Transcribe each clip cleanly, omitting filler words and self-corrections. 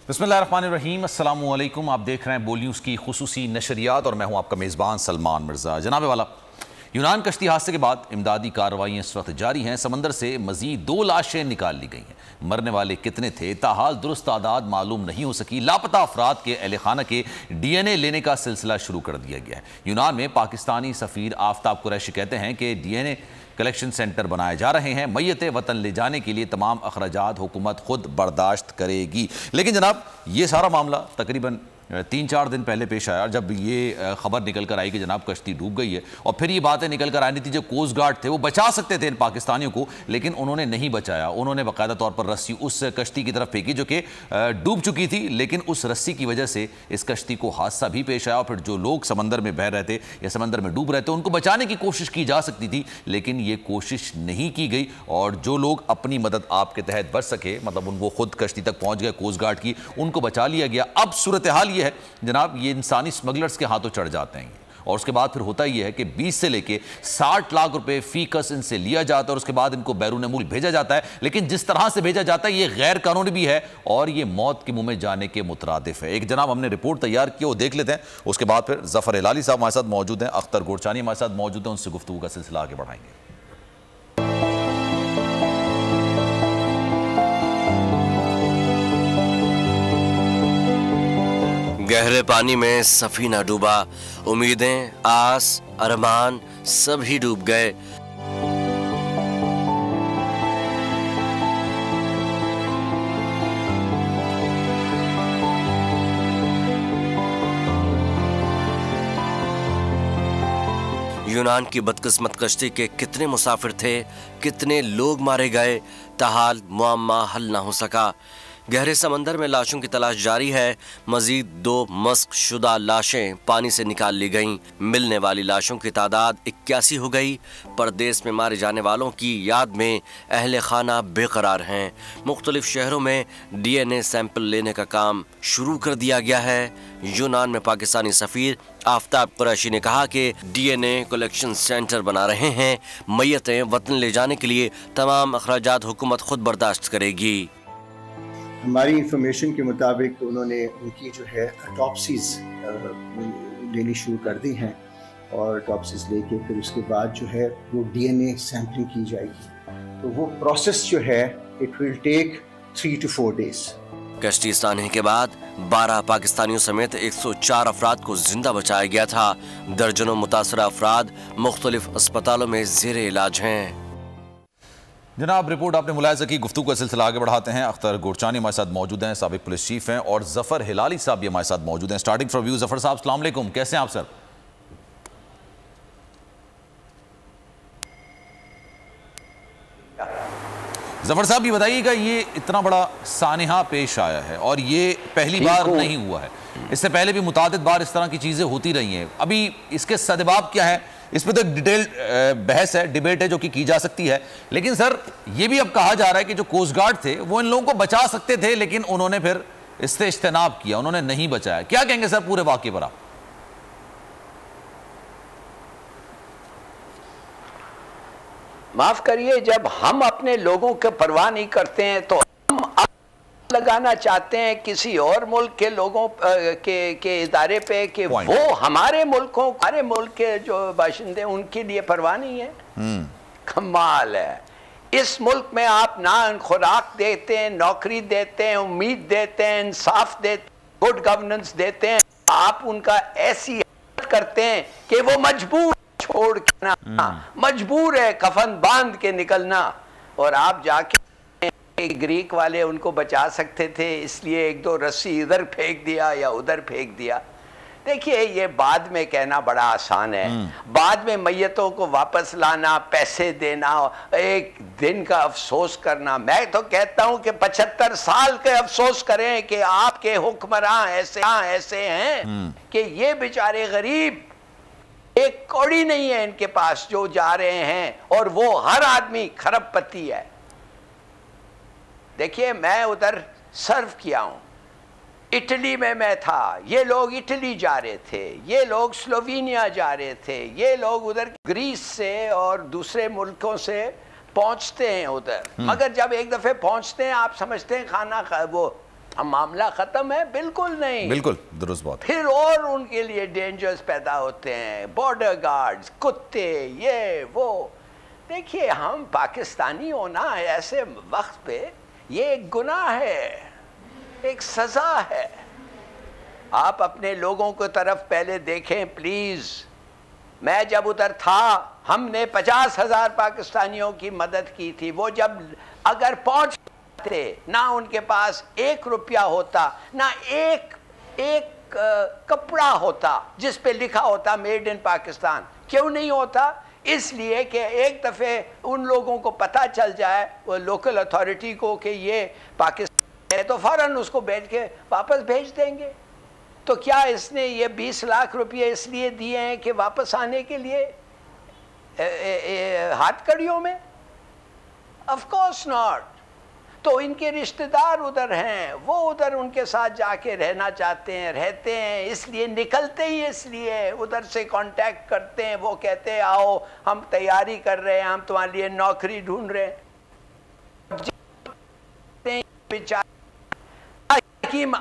बिस्मिल्लाहिर्रहमानिर्रहीम, अस्सलामुअलैकुम। आप देख रहे हैं बोल न्यूज़ की खुसूसी नशरियात और मैं हूं आपका मेज़बान सलमान मिर्ज़ा। जनाब वाला, यूनान कश्ती हादसे के बाद इमदादी कार्रवाइयाँ इस वक्त जारी हैं। समंदर से मजीद 2 लाशें निकाल ली गई हैं। मरने वाले कितने थे ताहाल दुरुस्त तादाद मालूम नहीं हो सकी। लापता अफराद के अहले खाना के DNA लेने का सिलसिला शुरू कर दिया गया है। यूनान में पाकिस्तानी सफ़ीर आफ्ताब कुरैशी कहते हैं कि DNA कलेक्शन सेंटर बनाए जा रहे हैं। मैयत वतन ले जाने के लिए तमाम अखराजात हुकूमत खुद बर्दाश्त करेगी। लेकिन जनाब, ये सारा मामला तकरीबन 3-4 दिन पहले पेश आया, जब ये खबर निकल कर आई कि जनाब कश्ती डूब गई है। और फिर ये बातें निकल कर आई थी, जो कोस्ट गार्ड थे वो बचा सकते थे इन पाकिस्तानियों को, लेकिन उन्होंने नहीं बचाया। उन्होंने बाकायदा तौर पर रस्सी उस कश्ती की तरफ फेंकी जो कि डूब चुकी थी, लेकिन उस रस्सी की वजह से इस कश्ती को हादसा भी पेश आया। और फिर जो लोग समंदर में बह रहे थे या समंदर में डूब रहे थे, उनको बचाने की कोशिश की जा सकती थी, लेकिन ये कोशिश नहीं की गई। और जो लोग अपनी मदद आपके तहत बच सके, मतलब उनको खुद कश्ती तक पहुंच गए कोस्ट गार्ड की, उनको बचा लिया गया। अब सूरत हाल ये है जनाब, ये इंसानी स्मगलर्स के हाथों चढ़ जाते हैं। और उसके बाद फिर होता ही है कि 20 से लेके 60 लाख रुपए फी कस इनसे लिया जाता है और उसके बाद इनको बैरून मुल्क भेजा जाता है। लेकिन जिस तरह से भेजा जाता है ये गैर कानूनी भी है और ये मौत के मुंह में जाने के मुतरादिफ है। एक जनाब हमने रिपोर्ट तैयार की, वो देख लेते हैं। उसके बाद फिर जफर हिलाली साहब हमारे साथ मौजूद हैं, अख्तर गोरचानी हमारे साथ मौजूद हैं, उनसे गुफ्तगू का सिलसिला आगे बढ़ाएंगे। गहरे पानी में सफीना डूबा, उम्मीदें, आस, अरमान सब ही डूब गए। यूनान की बदकिस्मत कश्ती के कितने मुसाफिर थे, कितने लोग मारे गए, ताहाल मुअम्मा हल ना हो सका। गहरे समंदर में लाशों की तलाश जारी है। मजीद 2 मस्क शुदा लाशें पानी से निकाल ली गईं। मिलने वाली लाशों की तादाद 81 हो गई। परदेश में मारे जाने वालों की याद में अहले खाना बेकरार हैं। मुख्तलिफ शहरों में DNA सैंपल लेने का काम शुरू कर दिया गया है। यूनान में पाकिस्तानी सफ़ीर आफ्ताब कुरैशी ने कहा कि DNA कलेक्शन सेंटर बना रहे हैं। मैयतें वतन ले जाने के लिए तमाम अखराजात हुकूमत खुद बर्दाश्त करेगी। हमारी इंफॉर्मेशन के मुताबिक उन्होंने उनकी जो है ऑटोप्सीज लेनी शुरू कर दी हैं और ऑटोप्सीज लेके फिर उसके बाद जो है वो DNA सैम्पलिंग की जाएगी। तो वो प्रोसेस जो है it will take 3 to 4 days। कश्ती सानहे के बाद 12 पाकिस्तानियों समेत 104 अफराद को जिंदा बचाया गया था। दर्जनों मुतासरा अफराद मुख्तलिफ अस्पतालों में ज़ेरे इलाज हैं। जनाब, रिपोर्ट आपने मुलाहिज़ा की, गुफ्तगू का सिलसिला आगे बढ़ाते हैं। अख्तर गोरचानी हमारे साथ मौजूद हैं, साबिक पुलिस चीफ हैं, और जफर हिलाली साहब भी हमारे साथ मौजूद हैं। स्टार्टिंग फ्रॉम व्यू, जफर साहब अस्सलाम वालेकुम, कैसे हैं आप सर? जफर साहब ये बताइएगा, ये इतना बड़ा सानिहा पेश आया है और ये पहली बार नहीं हुआ है, इससे पहले भी मुतादिद बार इस तरह की चीजें होती रही हैं। अभी इसके सदबाब क्या है, इस पर तो डिटेल बहस है, डिबेट है जो कि की जा सकती है। लेकिन सर, ये भी अब कहा जा रहा है कि जो कोस्ट गार्ड थे वो इन लोगों को बचा सकते थे, लेकिन उन्होंने फिर इससे इज्तनाब किया, उन्होंने नहीं बचाया। क्या कहेंगे सर पूरे वाक़े पर आप? माफ करिए, जब हम अपने लोगों के परवाह नहीं करते हैं तो हम लगाना चाहते हैं किसी और मुल्क के लोगों के इदारे पे कि वो हमारे मुल्कों, हमारे मुल्क के जो बाशिंदे उनके लिए परवाह नहीं है। कमाल है। इस मुल्क में आप ना खुराक देते हैं, नौकरी देते हैं, उम्मीद देते हैं, इंसाफ देते हैं, गुड गवर्नेंस देते हैं, आप उनका ऐसी हालत करते हैं कि वो मजबूर छोड़ के ना, मजबूर है कफन बांध के निकलना। और आप जाके ग्रीक वाले उनको बचा सकते थे, इसलिए 1-2 रस्सी इधर फेंक दिया या उधर फेंक दिया। देखिए, ये बाद में कहना बड़ा आसान है। बाद में मैयतों को वापस लाना, पैसे देना, एक दिन का अफसोस करना। मैं तो कहता हूं कि 75 साल के अफसोस करें कि आपके हुक्मरान ऐसे हैं कि ये बेचारे गरीब, एक कौड़ी नहीं है इनके पास जो जा रहे हैं, और वो हर आदमी खरबपति है। देखिए, मैं उधर सर्व किया हूं, इटली में मैं था, ये लोग इटली जा रहे थे, ये लोग स्लोवेनिया जा रहे थे, ये लोग उधर ग्रीस से और दूसरे मुल्कों से पहुंचते हैं उधर। मगर जब एक दफे पहुंचते हैं, आप समझते हैं खाना वो मामला खत्म है? बिल्कुल नहीं, बिल्कुल दुरुस्त बात। फिर और उनके लिए डेंजर्स पैदा होते हैं, बॉर्डर गार्ड्स, कुत्ते, ये वो। देखिए, हम पाकिस्तानी होना ऐसे वक्त पे ये एक गुनाह है, एक सजा है। आप अपने लोगों की तरफ पहले देखें प्लीज। मैं जब उधर था, हमने 50,000 पाकिस्तानियों की मदद की थी। वो जब अगर पहुंच थे, ना उनके पास 1 रुपया होता, ना एक कपड़ा होता जिस पे लिखा होता मेड इन पाकिस्तान। क्यों नहीं होता? इसलिए कि एक दफ़े उन लोगों को पता चल जाए, वो लोकल अथॉरिटी को, कि ये पाकिस्तान है, तो फ़ौरन उसको भेज के वापस भेज देंगे। तो क्या इसने ये 20 लाख रुपये इसलिए दिए हैं कि वापस आने के लिए हाथ कड़ियों में? Of course not. तो इनके रिश्तेदार उधर हैं, वो उधर उनके साथ जाके रहना चाहते हैं, रहते हैं, इसलिए निकलते ही इसलिए उधर से कांटेक्ट करते हैं। वो कहते हैं आओ हम तैयारी कर रहे हैं, हम तुम्हारे लिए नौकरी ढूंढ रहे हैं।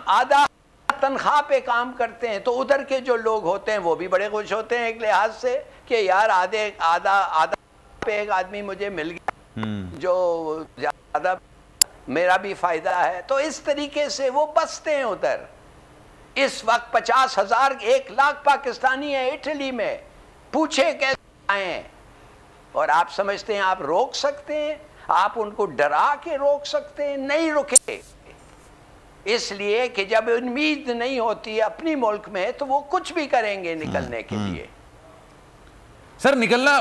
आधा तनख्वाह पे काम करते हैं, तो उधर के जो लोग होते हैं वो भी बड़े खुश होते हैं एक लिहाज से कि यार आधा पे एक आदमी मुझे मिल गया जो ज़्यादा मेरा भी फायदा है। तो इस तरीके से वो बसते हैं उधर। इस वक्त 50,000 1 लाख पाकिस्तानी है इटली में। पूछे कैसे आए? और आप समझते हैं आप रोक सकते हैं? आप उनको डरा के रोक सकते हैं? नहीं रुके। इसलिए कि जब उम्मीद नहीं होती अपनी मुल्क में, तो वो कुछ भी करेंगे निकलने के लिए। सर, निकलना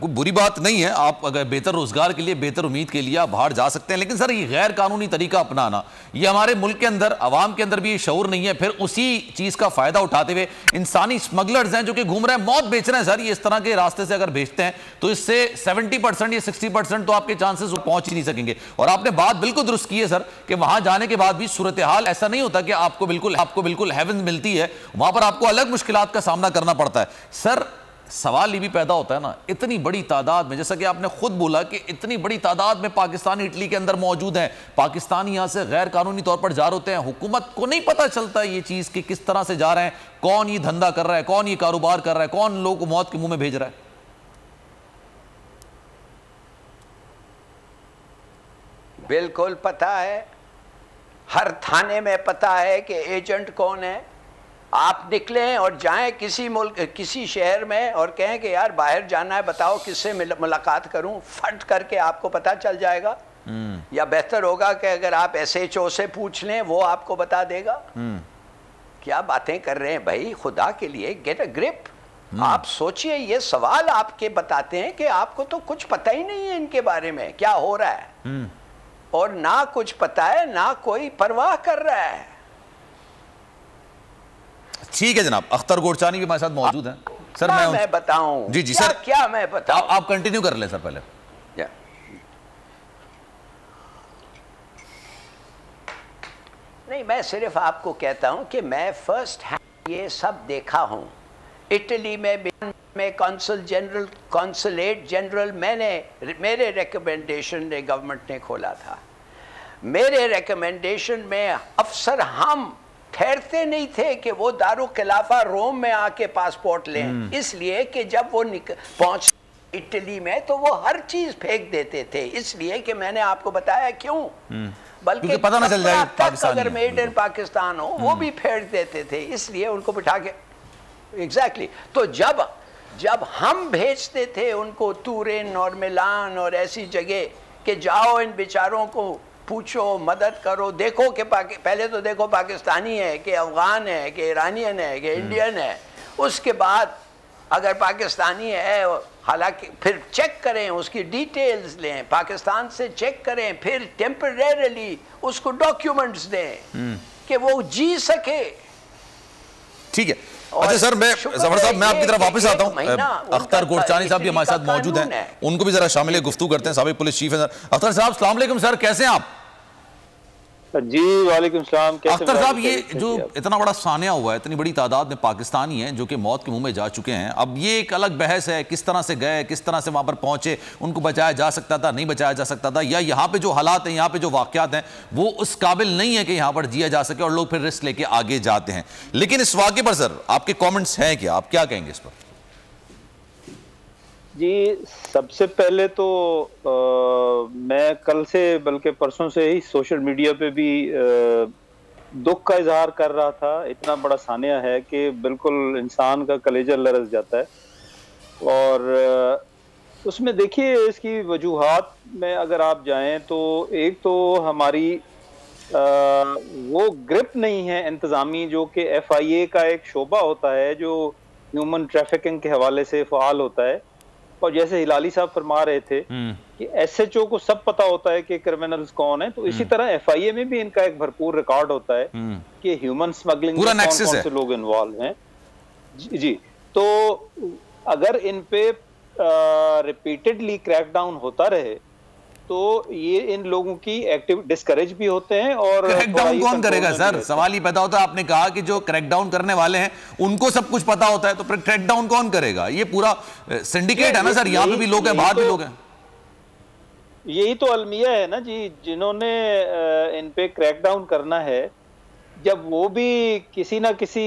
कोई बुरी बात नहीं है। आप अगर बेहतर रोजगार के लिए, बेहतर उम्मीद के लिए आप बाहर जा सकते हैं, लेकिन सर ये गैर कानूनी तरीका अपनाना, ये हमारे मुल्क के अंदर, अवाम के अंदर भी ये शऊर नहीं है। फिर उसी चीज का फायदा उठाते हुए इंसानी स्मगलर्स हैं जो कि घूम रहे हैं, मौत बेच रहे हैं। सर, ये इस तरह के रास्ते से अगर भेजते हैं तो इससे 70% या 60% तो आपके चांसेस पहुंच ही नहीं सकेंगे। और आपने बात बिल्कुल दुरुस्त की है सर कि वहां जाने के बाद भी सूरत हाल ऐसा नहीं होता कि आपको बिल्कुल हेवन मिलती है। वहां पर आपको अलग मुश्किलात का सामना करना पड़ता है। सर, सवाल ये भी पैदा होता है ना, इतनी बड़ी तादाद में, जैसा कि आपने खुद बोला कि इतनी बड़ी तादाद में पाकिस्तानी इटली के अंदर मौजूद हैं, पाकिस्तानी यहां से गैर कानूनी तौर पर जा रहे होते हैं, हुकूमत को नहीं पता चलता ये चीज कि किस तरह से जा रहे हैं, कौन ये धंधा कर रहा है, कौन ये कारोबार कर रहा है, कौन लोगों को मौत के मुंह में भेज रहा है। बिल्कुल पता है, हर थाने में पता है कि एजेंट कौन है। आप निकलें और जाएं किसी मुल्क, किसी शहर में और कहें कि यार बाहर जाना है, बताओ किससे मुलाकात करूं, फट करके आपको पता चल जाएगा। या बेहतर होगा कि अगर आप SHO से पूछ लें, वो आपको बता देगा। क्या बातें कर रहे हैं भाई, खुदा के लिए गेट अ ग्रिप। आप सोचिए, ये सवाल आपके बताते हैं कि आपको तो कुछ पता ही नहीं है इनके बारे में क्या हो रहा है, और ना कुछ पता है, ना कोई परवाह कर रहा है। ठीक है जनाब, अख्तर गोरचानी भी हमारे साथ मौजूद हैं। सर, मैं बताऊं? जी सर, क्या मैं बताऊं? आप कंटिन्यू कर लें सर पहले। नहीं, मैं सिर्फ आपको कहता हूं कि मैं फर्स्ट हैंड ये सब देखा हूं। इटली में कौंसल जनरल, कौंसलेट जनरल मेरे रिकमेंडेशन ने गवर्नमेंट ने खोला था। मेरे रिकमेंडेशन में अफसर हम ठहरते नहीं थे कि वो दारुल खिलाफा रोम में आके पासपोर्ट लें, इसलिए कि जब वो पहुंच इटली में तो वो हर चीज फेंक देते थे। इसलिए कि मैंने आपको बताया क्यों, बल्कि पता ना चल जाए अगर मेड इन पाकिस्तान हो वो भी फेंक देते थे, इसलिए उनको बिठा के एग्जैक्टली। तो जब हम भेजते थे उनको तुरिन और मिलान और ऐसी जगह कि जाओ इन बेचारों को पूछो, मदद करो, देखो कि पहले तो देखो पाकिस्तानी है कि अफगान है कि ईरानियन है कि इंडियन है। उसके बाद अगर पाकिस्तानी है, हालांकि फिर चेक करें, उसकी डिटेल्स लें, पाकिस्तान से चेक करें, फिर टेम्परेरीली उसको डॉक्यूमेंट्स दें कि वो जी सके। ठीक है। अच्छा सर, मैं जफर साहब, मैं आपकी तरफ वापस आता हूँ। अख्तर गोरचानी साहब भी हमारे साथ मौजूद हैं, उनको भी जरा शामिल गुफ्तगू करते हैं। साबिक पुलिस चीफ है सर। अख्तर साहब, अस्सलाम वालेकुम सर, कैसे हैं आप? जी वालेकुम सलाम। अख्तर साहब, ये जो इतना बड़ा सानिया हुआ है, इतनी बड़ी तादाद में पाकिस्तानी हैं जो कि मौत के मुंह में जा चुके हैं, अब ये एक अलग बहस है किस तरह से गए, किस तरह से वहां पर पहुंचे, उनको बचाया जा सकता था, नहीं बचाया जा सकता था, या यहाँ पे जो हालात हैं, यहाँ पे जो वाकयात हैं वो उस काबिल नहीं है कि यहाँ पर जिया जा सके और लोग फिर रिस्क लेके आगे जाते हैं। लेकिन इस वाक़े पर सर आपके कॉमेंट्स हैं क्या, आप क्या कहेंगे इस पर? जी सबसे पहले तो मैं कल से बल्कि परसों से ही सोशल मीडिया पे भी दुख का इजहार कर रहा था। इतना बड़ा सानिया है कि बिल्कुल इंसान का कलेजा लरस जाता है। और उसमें देखिए इसकी वजूहात में अगर आप जाएं तो एक तो हमारी वो ग्रिप नहीं है इंतज़ामी, जो कि FIA का एक शोबा होता है जो ह्यूमन ट्रैफिकिंग के हवाले से फ़ाल होता है। और जैसे हिलाली साहब फरमा रहे थे कि SHO को सब पता होता है कि क्रिमिनल्स कौन है, तो इसी तरह FIA में भी इनका एक भरपूर रिकॉर्ड होता है कि ह्यूमन स्मगलिंग में कौन कौन से लोग इन्वॉल्व हैं। जी, तो अगर इन पे रिपीटेडली क्रैकडाउन होता रहे तो ये इन लोगों की एक्टिव डिस्करेज भी होते हैं। और क्रैकडाउन कौन करेगा सर? सवाल ही पैदा होता है। आपने कहा कि जो क्रैकडाउन करने वाले हैं उनको सब कुछ पता होता है, तो फिर क्रैकडाउन कौन करेगा? ये पूरा सिंडिकेट है ना सर, यहाँ पे भी लोग हैं, बाहर भी लोग हैं। यही तो अलमिया है ना जी, जिन्होंने इन पे क्रैकडाउन करना है, जब वो भी किसी ना किसी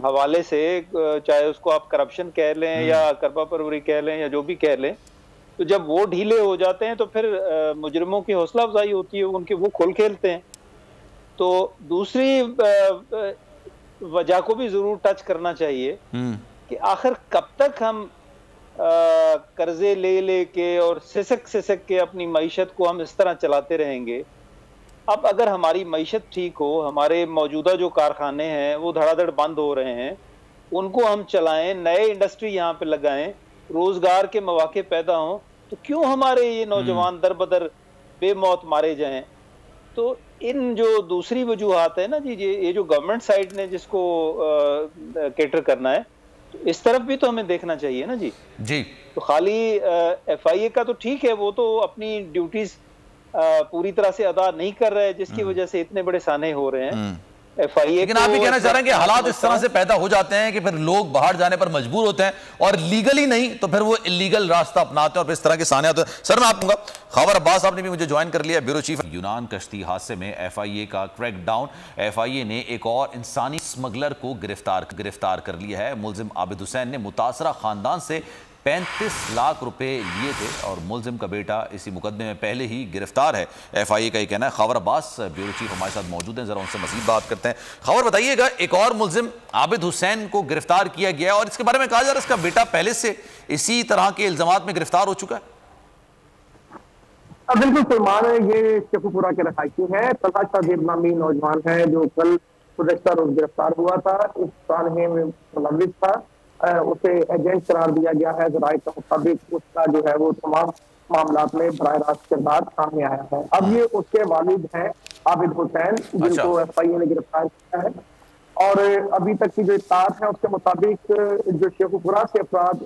हवाले से, चाहे उसको आप करप्शन कह लें या करबा परवरी कह लें या जो भी कह लें, तो जब वो ढीले हो जाते हैं तो फिर मुजरिमों की हौसला अफजाई होती है, उनके वो खोल खेलते हैं। तो दूसरी वजह को भी जरूर टच करना चाहिए कि आखिर कब तक हम कर्जे ले लेके और सिसक के अपनी मईशत को हम इस तरह चलाते रहेंगे। अब अगर हमारी मईशत ठीक हो, हमारे मौजूदा जो कारखाने हैं वो धड़ाधड़ बंद हो रहे हैं, उनको हम चलाएं, नए इंडस्ट्री यहाँ पे लगाएं, रोजगार के मौके पैदा हों, तो क्यों हमारे ये नौजवान दर बदर बेमौत मारे जाएं? तो इन जो दूसरी वजूहात है ना जी, ये जो गवर्नमेंट साइड ने जिसको कैटर करना है, तो इस तरफ भी तो हमें देखना चाहिए ना जी। तो खाली FIA का तो ठीक है, वो तो अपनी ड्यूटीज पूरी तरह से अदा नहीं कर रहा है, जिसकी वजह से इतने बड़े साने हो रहे हैं। FIA, लेकिन आप ये कहना चाह रहे हैं कि हालात इस तरह से पैदा हो जाते हैं कि फिर लोग बाहर जाने पर मजबूर होते हैं, और लीगली नहीं तो फिर वो इलीगल रास्ता अपनाते हैं और फिर इस तरह के साने आते हैं। सर मैं आपको खबर अब्बास आपने भी मुझे ज्वाइन कर लिया, ब्यूरो चीफ। यूनान कश्ती हादसे में FIA का क्रैकडाउन। FIA ने एक और इंसानी स्मगलर को गिरफ्तार कर लिया है। मुलजिम आबिद हुसैन ने मुतासरा खानदान से 35 लाख रुपए लिए थे और मुलजिम का बेटा इसी मुकदमे में पहले ही गिरफ्तार है, FIA का ये कहना है। खबर अब्बास ब्यूरो चीफ हमारे साथ मौजूद हैं, जरा उनसे मजीद बात करते हैं। खबर बताइएगा, एक और मुलजिम आबिद हुसैन को गिरफ्तार किया गया है और इसके बारे में कहा जा रहा है इसका बेटा पहले से इसी तरह के इल्जामात में गिरफ्तार हो चुका है। बिल्कुल सलमान है, ये शेखुपुरा के रहायशी है। तलहा शाहजेब नामी नौजवान है जो कल गुज़श्ता रोज गिरफ्तार हुआ था, इस सानहे में मुलविस था। उसे एजेंट करार दिया गया है। ज़राए के मुताबिक उसका जो है वो तमाम मामलात में बराह रास्त किरदार सामने आया है। अब ये उसके वालिद हैं आबिद हुसैन, जिनको FIA ने गिरफ्तार किया है। और अभी तक की जो इत्तलात है उसके मुताबिक जो शेखुपुरा से अफराद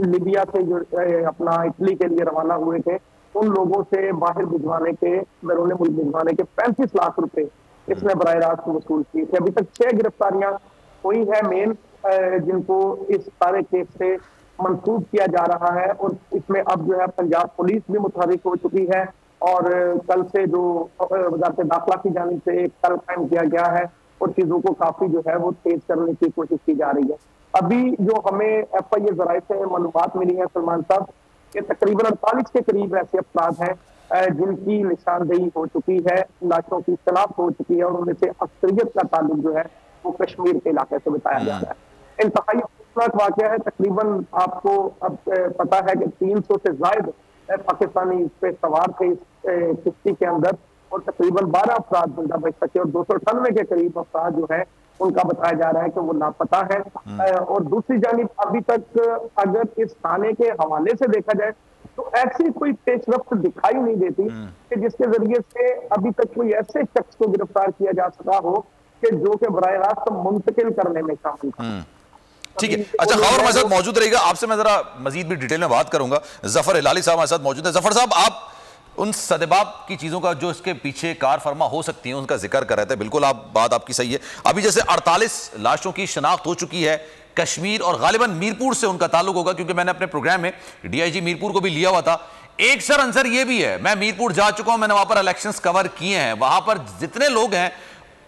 लीबिया से जो अपना इटली के लिए रवाना हुए थे, उन लोगों से बाहर भिजवाने के, बैरून मुल्क भिजवाने के 35 लाख रुपए इसने बराह रास्त वसूल किए थे। अभी तक 6 गिरफ्तारियां हुई है मेन, जिनको इस सारे केस से मंसूब किया जा रहा है। और इसमें अब जो है पंजाब पुलिस भी मुतहर्रिक हो चुकी है और कल से जो वज़ारत दाखिला की जानिब से एक कल कायम किया गया है और चीजों को काफी जो है वो तेज करने की कोशिश की जा रही है। अभी जो हमें FIA ज़राए से मालूमात मिली है सलमान साहब, कि तकरीबन 48 के करीब ऐसे अफराद हैं जिनकी निशानदेही हो चुकी है, लाशों की शनाख्त हो चुकी है और उनमें से अक्सरियत का ताल्लुक जो है वो कश्मीर के इलाके से बताया जा रहा है। इंतहाई खौफनाक वाक़या है। तकरीबन आपको अब पता है कि 300 से ज्यादा पाकिस्तानी इस पे सवार थे इस किश्ती के अंदर, और तकरीबन 12 अफराद जिंदा बच सके और 298 के करीब अफराद जो है उनका बताया जा रहा है कि वो लापता है। और दूसरी जानिब अभी तक अगर इस थाने के हवाले से देखा जाए तो ऐसी कोई पेशरफ्त दिखाई नहीं देती कि जिसके जरिए से अभी तक कोई ऐसे शख्स को गिरफ्तार किया जा सका हो कि जो कि बराह रास्त मुंतकिल करने में शामिल था। ठीक है, अच्छा खबर हमारे साथ मौजूद रहेगा, आपसे मैं जरा मजीद भी डिटेल में बात करूंगा। जफर हिलाली साहब हमारे साथ मौजूद है। जफर साहब, आप उन सदेबाब की चीज़ों का जो इसके पीछे कार फरमा हो सकती है उनका जिक्र कर रहे थे। बिल्कुल बात आपकी सही है। अभी जैसे 48 लाशों की शनाख्त हो चुकी है कश्मीर और गालिबन मीरपुर से उनका ताल्लुक होगा, क्योंकि मैंने अपने प्रोग्राम में डीआईजी मीरपुर को भी लिया हुआ था। एक सर आंसर ये भी है, मैं मीरपुर जा चुका हूं, मैंने वहां पर इलेक्शंस कवर किए हैं। वहां पर जितने लोग हैं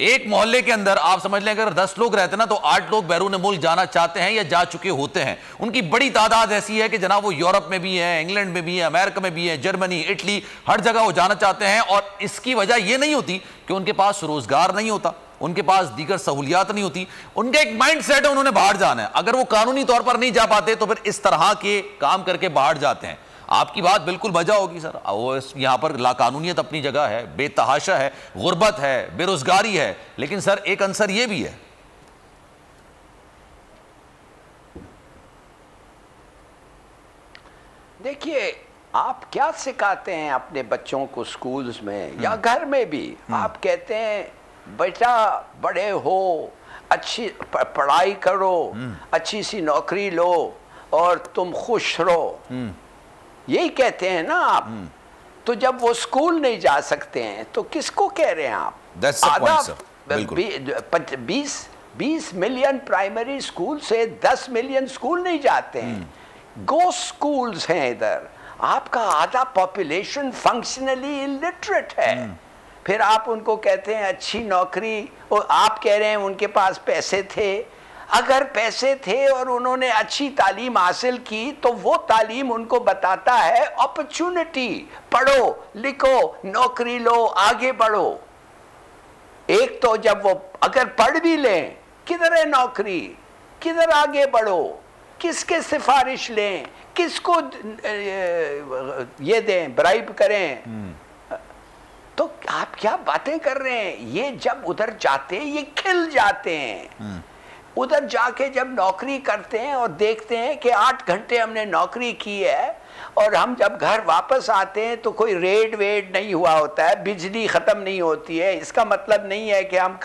एक मोहल्ले के अंदर, आप समझ लें अगर 10 लोग रहते ना तो 8 लोग बैरून मुल्क जाना चाहते हैं या जा चुके होते हैं। उनकी बड़ी तादाद ऐसी है कि जनाब वो यूरोप में भी है, इंग्लैंड में भी है, अमेरिका में भी है, जर्मनी, इटली, हर जगह वो जाना चाहते हैं। और इसकी वजह यह नहीं होती कि उनके पास रोजगार नहीं होता, उनके पास दीगर सहूलियात नहीं होती, उनका एक माइंड सेट है उन्होंने बाहर जाना है। अगर वो कानूनी तौर पर नहीं जा पाते तो फिर इस तरह के काम करके बाहर जाते हैं। आपकी बात बिल्कुल वजह होगी सर, वो यहाँ पर लाकानूनियत अपनी जगह है, बेतहाशा है, गुर्बत है, बेरोजगारी है, लेकिन सर एक आंसर ये भी है। देखिए, आप क्या सिखाते हैं अपने बच्चों को स्कूल्स में या घर में भी? आप कहते हैं बेटा बड़े हो, अच्छी पढ़ाई करो, अच्छी सी नौकरी लो और तुम खुश रहो, यही कहते हैं ना आप। तो जब वो स्कूल नहीं जा सकते हैं तो किसको कह रहे हैं आप? आधा 20 मिलियन प्राइमरी स्कूल से 10 मिलियन स्कूल नहीं जाते हैं। गो स्कूल्स हैं इधर। आपका आधा पॉपुलेशन फंक्शनली इलिटरेट है। फिर आप उनको कहते हैं अच्छी नौकरी, और आप कह रहे हैं उनके पास पैसे थे। अगर पैसे थे और उन्होंने अच्छी तालीम हासिल की तो वो तालीम उनको बताता है अपॉर्चुनिटी, पढ़ो लिखो, नौकरी लो, आगे बढ़ो। एक तो जब वो अगर पढ़ भी लें, किधर है नौकरी, किधर आगे बढ़ो, किसके सिफारिश लें, किसको ये दें, ब्राइब करें? तो आप क्या बातें कर रहे हैं? ये जब उधर जाते हैं ये खिल जाते हैं। उधर जाके जब नौकरी करते हैं और देखते हैं कि 8 घंटे हमने नौकरी की है और हम जब घर वापस आते हैं तो कोई रेड वेड नहीं हुआ होता है, बिजली ख़त्म नहीं होती है। इसका मतलब नहीं है कि हम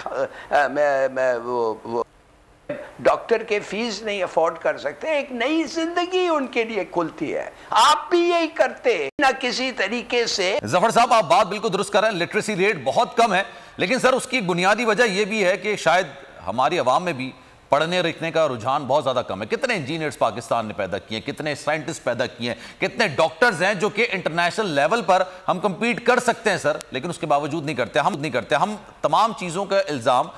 डॉक्टर के फीस नहीं अफोर्ड कर सकते। एक नई जिंदगी उनके लिए खुलती है। आप भी यही करते ना किसी तरीके से। जफर साहब, आप बात बिल्कुल दुरुस्त कर रहे हैं, लिटरेसी रेट बहुत कम है, लेकिन सर उसकी बुनियादी वजह यह भी है कि शायद हमारी आवाम में भी पढ़ने लिखने का रुझान बहुत ज़्यादा कम है। कितने इंजीनियर्स पाकिस्तान ने पैदा किए हैं, कितने साइंटिस्ट पैदा किए हैं, कितने डॉक्टर्स हैं जो कि इंटरनेशनल लेवल पर हम compete कर सकते हैं सर, लेकिन उसके बावजूद नहीं करते। हम तमाम चीज़ों का इल्ज़ाम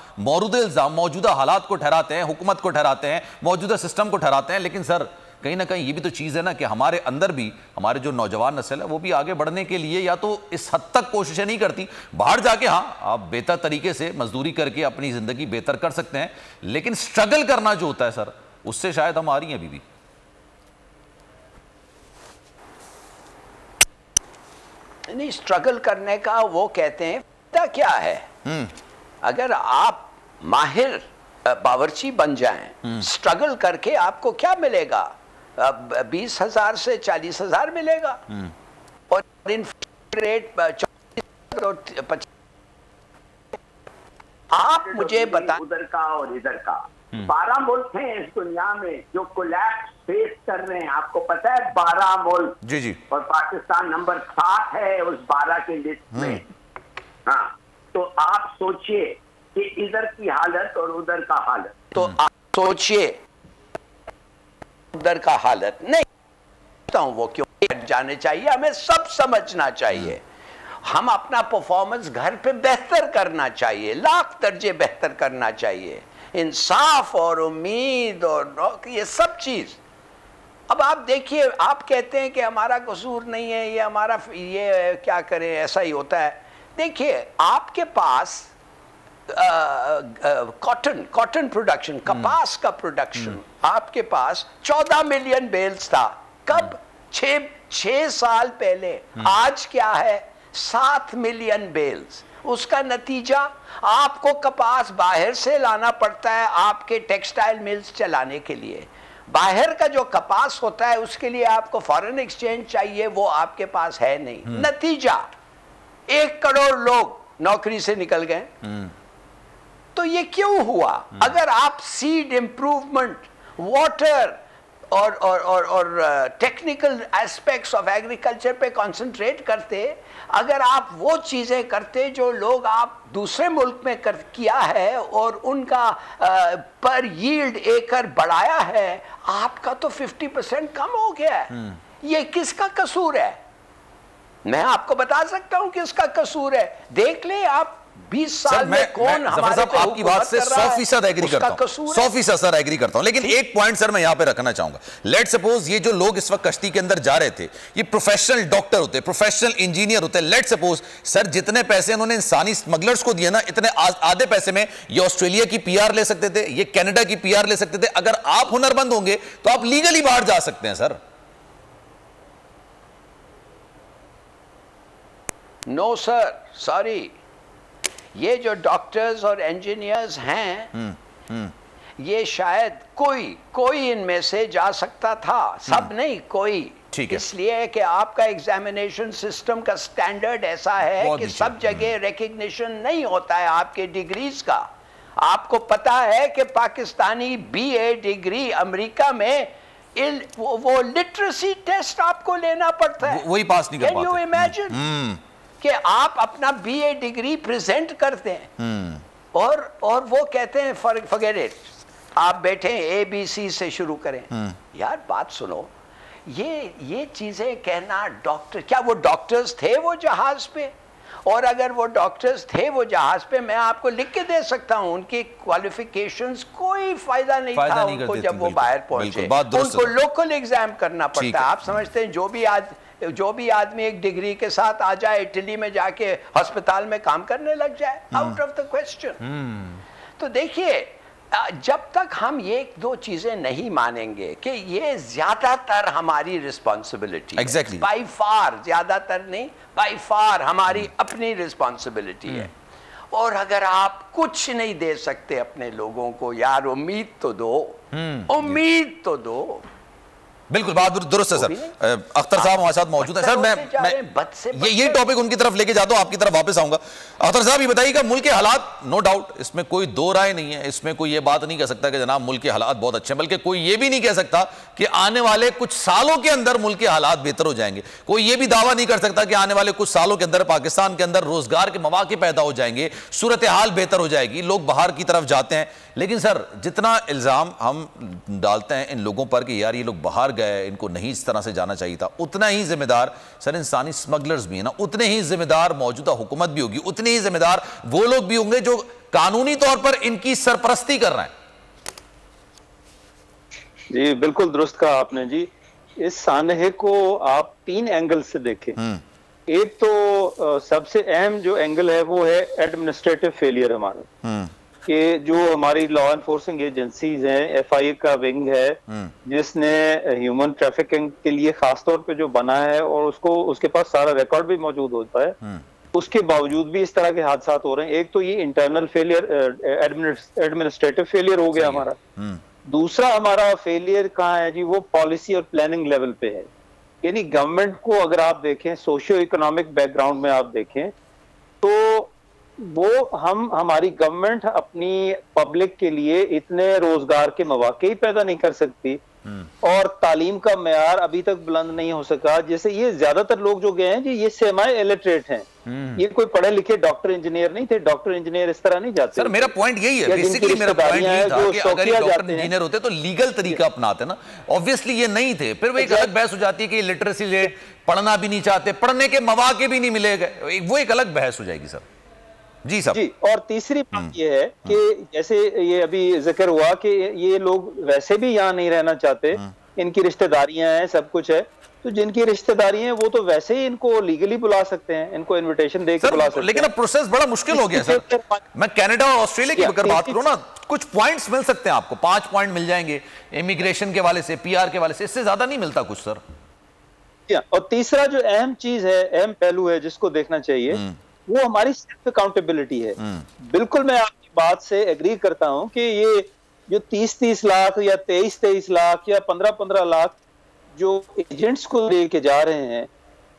मौजूदा हालात को ठहराते हैं, हुकूमत को ठहराते हैं, मौजूदा सिस्टम को ठहराते हैं। लेकिन सर कहीं ना कहीं ये भी तो चीज़ है ना कि हमारे अंदर भी हमारे जो नौजवान नस्ल है वो भी आगे बढ़ने के लिए या तो इस हद तक कोशिशें नहीं करती। बाहर जाके हाँ आप बेहतर तरीके से मजदूरी करके अपनी ज़िंदगी बेहतर कर सकते हैं, लेकिन स्ट्रगल करना जो होता है सर उससे शायद हम आ रही हैं अभी भी। नहीं, स्ट्रगल करने का वो कहते हैं क्या है? अगर आप माहिर बावर्ची बन जाएं, स्ट्रगल करके आपको क्या मिलेगा? 20,000 से 40,000 मिलेगा और इन्फ्लेशन रेट 40। आप मुझे बता, उधर का और इधर का 12 मुल्क हैं इस दुनिया में जो कोलैप्स फेस कर रहे हैं। आपको पता है 12 मुल्क? जी जी। और पाकिस्तान नंबर 7 है उस 12 के लिस्ट में। हाँ, तो आप सोचिए कि इधर की हालत और उधर का हालत। तो आप सोचिए उधर का हालत नहीं तो वो क्यों हट जाने चाहिए? हमें सब समझना चाहिए। हम अपना परफॉर्मेंस घर पे बेहतर करना चाहिए, लाख दर्जे बेहतर करना चाहिए। इंसाफ और उम्मीद और ये सब चीज। अब आप देखिए, आप कहते हैं कि हमारा कसूर नहीं है, ये हमारा, ये क्या करें, ऐसा ही होता है। देखिए, आपके पास कॉटन प्रोडक्शन, कपास का प्रोडक्शन आपके पास 14 मिलियन बेल्स था। कब? 6 साल पहले। आज क्या है? 7 मिलियन बेल्स। उसका नतीजा आपको कपास बाहर से लाना पड़ता है आपके टेक्सटाइल मिल्स चलाने के लिए। बाहर का जो कपास होता है उसके लिए आपको फॉरेन एक्सचेंज चाहिए, वो आपके पास है नहीं। नतीजा 1 करोड़ लोग नौकरी से निकल गए। तो ये क्यों हुआ? अगर आप सीड इंप्रूवमेंट, वाटर, और टेक्निकल एस्पेक्ट्स ऑफ एग्रीकल्चर पे कंसंट्रेट करते, अगर आप वो चीज़ें करते जो लोग आप दूसरे मुल्क में किया है और उनका पर यील्ड एकड़ बढ़ाया है, आपका तो 50% कम हो गया है। ये किसका कसूर है? मैं आपको बता सकता हूं किसका कसूर है। देख ले आप 20 साल में कौन हमारे पे आपकी बात से 100% एग्री करता हूं, 100% सर एग्री करता हूं, लेकिन एक पॉइंट सर मैं यहां पे रखना चाहूंगा। लेट सपोज ये जो लोग इस वक्त कश्ती के अंदर जा रहे थे, ये प्रोफेशनल डॉक्टर होते, प्रोफेशनल इंजीनियर होते। लेट सपोज सर जितने पैसे उन्होंने इंसानी स्मगलर्स को दिए ना, इतने आधे पैसे में ये ऑस्ट्रेलिया की पीआर ले सकते थे, ये कनाडा की पीआर ले सकते थे। अगर आप हुनरमंद होंगे तो आप लीगली बाहर जा सकते हैं सर। नो सर, सॉरी, ये जो डॉक्टर्स और इंजीनियर्स हैं, ये शायद कोई इनमें से जा सकता था, सब नहीं, कोई। इसलिए कि आपका एग्जामिनेशन सिस्टम का स्टैंडर्ड ऐसा है कि सब जगह रिकग्निशन नहीं होता है आपके डिग्रीज का। आपको पता है कि पाकिस्तानी बीए डिग्री अमेरिका में वो लिटरेसी टेस्ट आपको लेना पड़ता है, वही पास नहीं कर पाते। कैन यू इमेजिन कि आप अपना बीए डिग्री प्रेजेंट करते हैं और वो कहते हैं फॉरगेट इट, आप बैठे ABC से शुरू करें। यार बात सुनो, ये चीजें कहना, डॉक्टर, क्या वो डॉक्टर्स थे वो जहाज पे? और अगर वो डॉक्टर्स थे वो जहाज पे, मैं आपको लिख के दे सकता हूं उनकी क्वालिफिकेशंस कोई फायदा नहीं था उनको जब वो बाहर पहुंचे। उनको लोकल एग्जाम करना पड़ता है। आप समझते हैं जो भी आदमी एक डिग्री के साथ आ जाए, इटली में जाके अस्पताल में काम करने लग जाए, आउट ऑफ द क्वेश्चन। तो देखिए, जब तक हम ये दो चीजें नहीं मानेंगे कि ये ज्यादातर हमारी रिस्पॉन्सिबिलिटी, एग्जैक्टली, बाय फार, ज्यादातर नहीं, बाय फार हमारी अपनी रिस्पॉन्सिबिलिटी है। और अगर आप कुछ नहीं दे सकते अपने लोगों को, यार उम्मीद तो दो, उम्मीद तो दो। बिल्कुल, बात दुरुस्त है सर। अख्तर साहब हमारे साथ मौजूद है। सर मैं ये टॉपिक उनकी तरफ लेके जाता हूं, आपकी तरफ वापस आऊंगा। अख्तर साहब ये बताइएगा, मुल्क के हालात, नो डाउट इसमें कोई दो राय नहीं है, इसमें कोई ये बात नहीं कह सकता कि जनाब मुल्क के हालात बहुत अच्छे हैं, बल्कि कोई ये भी नहीं कह सकता कि आने वाले कुछ सालों के अंदर मुल्क के हालात बेहतर हो जाएंगे। कोई ये भी दावा नहीं कर सकता कि आने वाले कुछ सालों के अंदर पाकिस्तान के अंदर रोजगार के मौके पैदा हो जाएंगे, सूरत हाल बेहतर हो जाएगी, लोग बाहर की तरफ जाते हैं। लेकिन सर जितना इल्जाम हम डालते हैं इन लोगों पर कि यार ये लोग बाहर गए, इनको नहीं इस तरह से जाना चाहिए था, उतना ही जिम्मेदार सर इंसानी स्मगलर्स भी है ना, उतने ही जिम्मेदार मौजूदा हुकूमत भी होगी, उतने ही जिम्मेदार वो लोग भी होंगे जो कानूनी तौर पर इनकी सरपरस्ती कर रहे हैं। जी बिल्कुल दुरुस्त कहा आपने जी। इस सानहे को आप 3 एंगल से देखें। एक तो सबसे अहम जो एंगल है वो है एडमिनिस्ट्रेटिव फेलियर हमारा, कि जो हमारी लॉ एनफोर्सिंग एजेंसीज हैं, FIA का विंग है जिसने ह्यूमन ट्रैफिकिंग के लिए खासतौर पे जो बना है और उसके पास सारा रिकॉर्ड भी मौजूद होता है, उसके बावजूद भी इस तरह के हादसात हो रहे हैं। एक तो ये इंटरनल फेलियर, एडमिनिस्ट्रेटिव फेलियर हो गया हमारा। दूसरा हमारा फेलियर कहाँ है जी, वो पॉलिसी और प्लानिंग लेवल पे है। यानी गवर्नमेंट को अगर आप देखें, सोशियो इकोनॉमिक बैकग्राउंड में आप देखें, तो वो हमारी गवर्नमेंट अपनी पब्लिक के लिए इतने रोजगार के मौके ही पैदा नहीं कर सकती और तालीम का मेयार अभी तक बुलंद नहीं हो सका। जैसे ये ज्यादातर लोग जो गए हैं जी, ये सेमी इलिटरेट हैं, ये कोई पढ़े लिखे डॉक्टर इंजीनियर नहीं थे। डॉक्टर इंजीनियर इस तरह नहीं जाते। सर मेरा पॉइंट यही है, बेसिकली मेरा पॉइंट यही था कि अगर ये डॉक्टर इंजीनियर होते तो लीगल तरीका अपनाते ना, ऑब्वियसली ये नहीं थे। फिर वो एक अलग बहस हो जाती है कि लिटरेसी रेट, पढ़ना भी नहीं चाहते, पढ़ने के मौके भी नहीं मिलेगा, वो एक अलग बहस हो जाएगी सर। जी साहब। जी, और तीसरी बात ये है कि जैसे ये अभी जिक्र हुआ कि ये लोग वैसे भी यहाँ नहीं रहना चाहते, इनकी रिश्तेदारियां हैं, सब कुछ है, तो जिनकी रिश्तेदारी हैं वो तो वैसे ही इनको लीगली बुला सकते हैं, इनको इनविटेशन देकर बुला सकते हैं। लेकिन अब प्रोसेस बड़ा मुश्किल हो गया सर। मैं कनाडा और ऑस्ट्रेलिया की अगर बात करूं ना, कुछ पॉइंट्स मिल सकते हैं आपको, 5 पॉइंट मिल जाएंगे इमिग्रेशन के वाले से, PR के वाले से, इससे ज्यादा नहीं मिलता कुछ सर। और तीसरा जो अहम चीज है, अहम पहलू है जिसको देखना चाहिए, वो हमारी सेल्फ अकाउंटेबिलिटी है। बिल्कुल मैं आपकी बात से एग्री करता हूं कि ये जो 30-30 लाख या 23-23 लाख या 15-15 लाख जो एजेंट्स को लेके जा रहे हैं,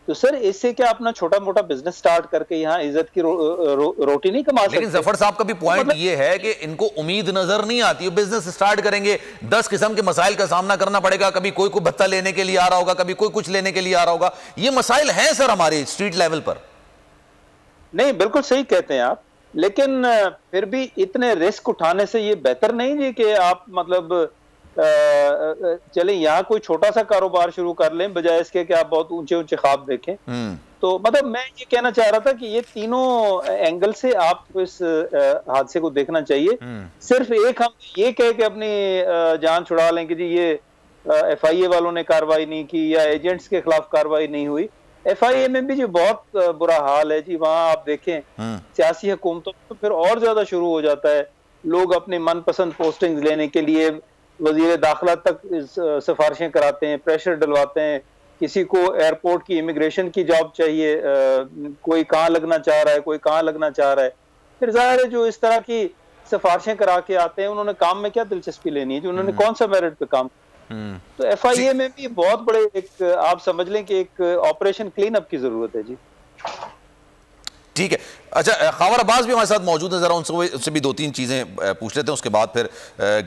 तो सर इससे क्या अपना छोटा मोटा बिजनेस स्टार्ट करके यहाँ इज्जत की रोटी नहीं कमा सकते? लेकिन जफर साहब का भी पॉइंट ये है कि इनको उम्मीद नजर नहीं आती, बिजनेस स्टार्ट करेंगे 10 किस्म के मसाइल का सामना करना पड़ेगा, कभी कोई को भत्ता लेने के लिए आ रहा होगा, कभी कोई कुछ लेने के लिए आ रहा होगा। ये मसाइल हैं सर हमारे स्ट्रीट लेवल पर। नहीं, बिल्कुल सही कहते हैं आप, लेकिन फिर भी इतने रिस्क उठाने से ये बेहतर नहीं जी कि आप मतलब चले यहाँ कोई छोटा सा कारोबार शुरू कर लें बजाय इसके कि आप बहुत ऊंचे ऊंचे ख्वाब देखें। तो मतलब मैं ये कहना चाह रहा था कि ये तीनों एंगल से आपको इस हादसे को देखना चाहिए। सिर्फ एक हम ये कह के अपनी जान छुड़ा लें कि जी ये FIA वालों ने कार्रवाई नहीं की या एजेंट्स के खिलाफ कार्रवाई नहीं हुई। FIA में भी जी बहुत बुरा हाल है जी, वहां आप देखें सियासी हुकूमतों तो फिर और ज्यादा शुरू हो जाता है, लोग अपने मनपसंद पोस्टिंग लेने के लिए वजीर दाखिला तक सिफारिशें कराते हैं, प्रेशर डलवाते हैं, किसी को एयरपोर्ट की इमिग्रेशन की जॉब चाहिए, कोई कहाँ लगना चाह रहा है, कोई कहाँ लगना चाह रहा है। फिर जाहिर है जो इस तरह की सिफारिशें करा के आते हैं उन्होंने काम में क्या दिलचस्पी लेनी है, जो उन्होंने कौन सा मेरिट पे काम। तो FIA में भी बहुत बड़े एक आप समझ लें कि एक ऑपरेशन क्लीन अप की जरूरत है जी। ठीक है, अच्छा खबर अब्बास भी हमारे साथ मौजूद है, जरा उनसे भी 2-3 चीजें पूछ लेते हैं, उसके बाद फिर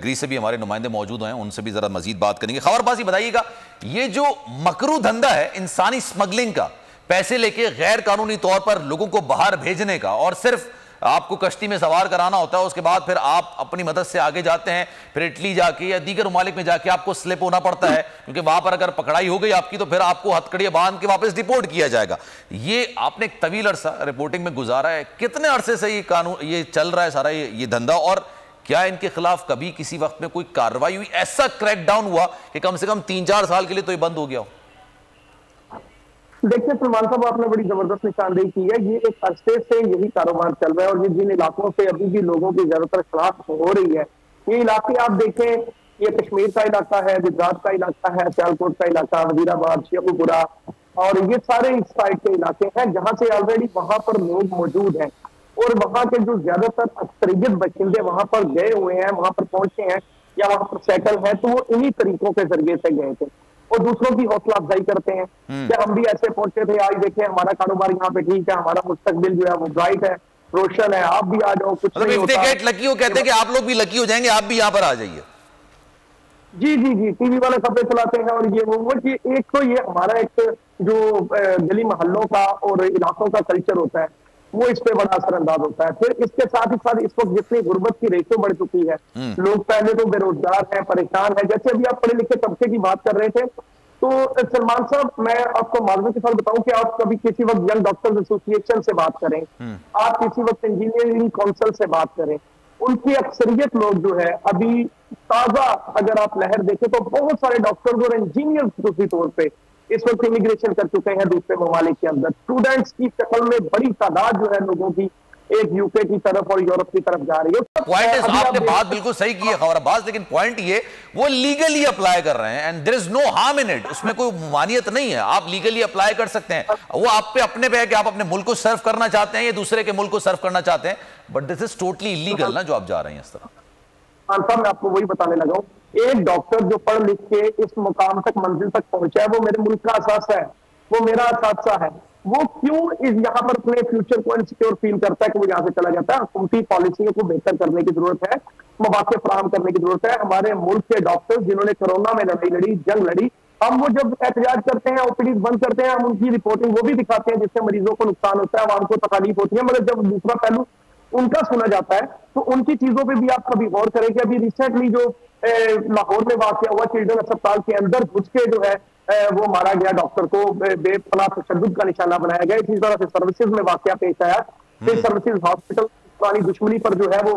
ग्रीस से भी हमारे नुमाइंदे मौजूद हैं, उनसे भी जरा मजीद बात करेंगे। खबर अब्बास ये बताइएगा, ये जो मकरू धंधा है इंसानी स्मगलिंग का, पैसे लेके गैर कानूनी तौर पर लोगों को बाहर भेजने का, और सिर्फ आपको कश्ती में सवार कराना होता है, उसके बाद फिर आप अपनी मदद से आगे जाते हैं, फिर इटली जाके या दीगर ममालिक में जाके आपको स्लिप होना पड़ता है, क्योंकि वहां पर अगर पकड़ाई हो गई आपकी तो फिर आपको हथकड़ियां बांध के वापस डिपोर्ट किया जाएगा। ये आपने एक तवील अरसा रिपोर्टिंग में गुजारा है, कितने अरसे से ये कानून ये चल रहा है सारा ये धंधा, और क्या इनके खिलाफ कभी किसी वक्त में कोई कार्रवाई हुई, ऐसा क्रैकडाउन हुआ कि कम से कम 3-4 साल के लिए तो ये बंद हो गया हो? देखिए सलमान साहब, आपने बड़ी जबरदस्त निशानदेही की है। ये एक अरसे से यही कारोबार चल रहा है, और ये जिन इलाकों से अभी भी लोगों की ज्यादातर खिलाफ हो रही है, ये इलाके आप देखें, ये कश्मीर का इलाका है, गुजरात का इलाका है, सियालकोट का इलाका, वजीराबाद, शेखुपुरा, और ये सारे इस साइड के इलाके हैं जहां से ऑलरेडी वहां पर लोग मौजूद हैं, और वहां के जो ज्यादातर अक्सरियत बशिंदे वहां पर गए हुए हैं, वहां पर पहुंचे हैं या वहां पर सेटल है, तो वो इन्हीं तरीकों के जरिए से गए थे और दूसरों की हौसला अफजाई करते हैं कि हम भी ऐसे पहुंचे थे, आज देखें हमारा कारोबार यहाँ पे ठीक है, हमारा मुस्तकबिल जो है वो ब्राइट है, रोशन है, आप भी आ जाओ, कुछ नहीं होता। लकी हो कहते हैं कि आप लोग भी लकी हो जाएंगे, आप भी यहाँ पर आ जाइए। जी जी जी, टीवी वाले खबरें चलाते हैं, और ये वो कि एक तो ये हमारा एक जो गली मोहल्लों का और इलाकों का कल्चर होता है वो इस पे बड़ा असरअंदाज होता है। फिर इसके साथ ही साथ इस वक्त जितनी गुर्बत की रेशो बढ़ चुकी है, लोग पहले तो बेरोजगार हैं, परेशान हैं, जैसे अभी आप पढ़े लिखे तबके की बात कर रहे थे, तो सलमान साहब मैं आपको मालूम के साथ बताऊं कि आप कभी किसी वक्त यंग डॉक्टर्स एसोसिएशन से बात करें, आप किसी वक्त इंजीनियरिंग काउंसिल से बात करें, उनकी अक्सरियत लोग जो है अभी ताजा अगर आप लहर देखें तो बहुत सारे डॉक्टर्स और इंजीनियर्स दूसरी तौर पे इस वक्त इमिग्रेशन कर चुके हैं दूसरे ममालिक के अंदर। स्टूडेंट्स की शक्ल में बड़ी तादाद जो है लोगों की एक यूके की तरफ और यूरोप की तरफ जा रही है। पॉइंट इज, आपने बात बिल्कुल सही की है खबर अब्बास, लेकिन पॉइंट ये वो लीगली अप्लाई कर रहे हैं and there is no harm in it, उसमें कोई मानियत नहीं है, आप लीगली अप्लाई कर सकते हैं, वो आप पे अपने पे है कि आप अपने मुल्क को सर्व करना चाहते हैं या दूसरे के मुल्क को सर्व करना चाहते हैं, but this is totally illegal ना जो आप जा रहे हैं इस तरह। मैं आपको वही बताने लगा हूं, एक डॉक्टर जो पढ़ लिख के इस मुकाम तक मंजिल तक पहुंचा है, वो मेरे मुल्क का असासा है, वो मेरा असासा है, वो क्यों इस यहाँ पर अपने फ्यूचर को इनसिक्योर फील करता है कि वो यहाँ से चला जाता है। हुकूमती पॉलिसियों को बेहतर करने की जरूरत है, मौके फराहम करने की जरूरत है। हमारे मुल्क के डॉक्टर्स जिन्होंने कोरोना में लड़ाई लड़ी, जंग लड़ी, हम वो जब एहतजाज करते हैं, ओपीडी बंद करते हैं, हम उनकी रिपोर्टिंग वो भी दिखाते हैं जिससे मरीजों को नुकसान होता है, आवाम को तकलीफ होती है, मगर जब दूसरा पहलू उनका सुना जाता है तो उनकी चीजों पे भी आप कभी गौर करें कि अभी रिसेंटली जो लाहौर में वाकया हुआ, चिल्ड्रन अस्पताल के अंदर घुस के जो है वो मारा गया, डॉक्टर को बेपनाह तशद्दुद का निशाना बनाया गया। इसी तरह से सर्विसेज में वाकया पेश आया, सर्विसेज हॉस्पिटल पुरानी दुश्मनी पर जो है वो